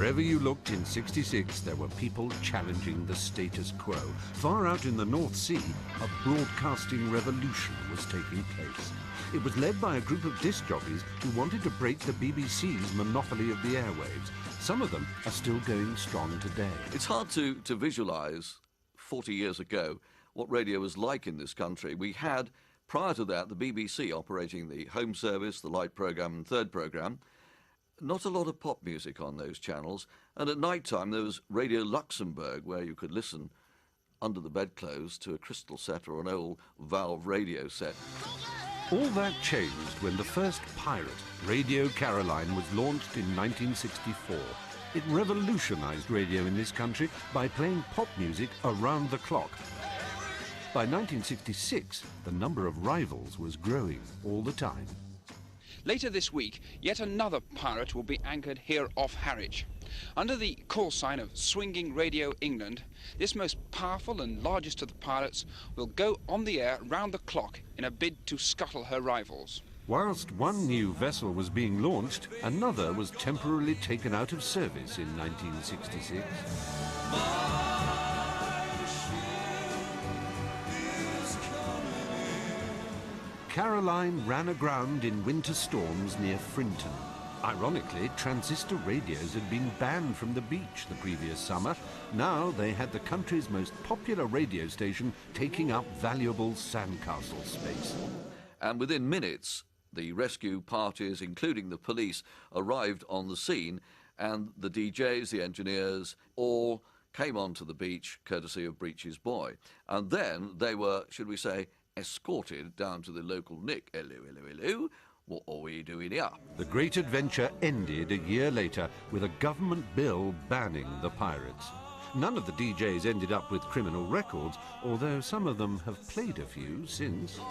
Wherever you looked in '66, there were people challenging the status quo. Far out in the North Sea, a broadcasting revolution was taking place. It was led by a group of disc jockeys who wanted to break the BBC's monopoly of the airwaves. Some of them are still going strong today. It's hard to visualise 40 years ago what radio was like in this country. We had, prior to that, the BBC operating the Home Service, the Light Programme and Third Programme. Not a lot of pop music on those channels. And at night time there was Radio Luxembourg, where you could listen under the bedclothes to a crystal set or an old valve radio set. All that changed when the first pirate, Radio Caroline, was launched in 1964. It revolutionised radio in this country by playing pop music around the clock. By 1966, the number of rivals was growing all the time. Later this week, yet another pirate will be anchored here off Harwich. Under the call sign of Swinging Radio England, this most powerful and largest of the pirates will go on the air round the clock in a bid to scuttle her rivals. Whilst one new vessel was being launched, another was temporarily taken out of service in 1966. Caroline ran aground in winter storms near Frinton. Ironically, transistor radios had been banned from the beach the previous summer. Now they had the country's most popular radio station taking up valuable sandcastle space. And within minutes, the rescue parties, including the police, arrived on the scene, and the DJs, the engineers, all came onto the beach, courtesy of Breach's Boy. And then they were, should we say, escorted down to the local Nick. Hello, hello, hello. What are we doing here? The great adventure ended a year later with a government bill banning the pirates. None of the DJs ended up with criminal records, although some of them have played a few since.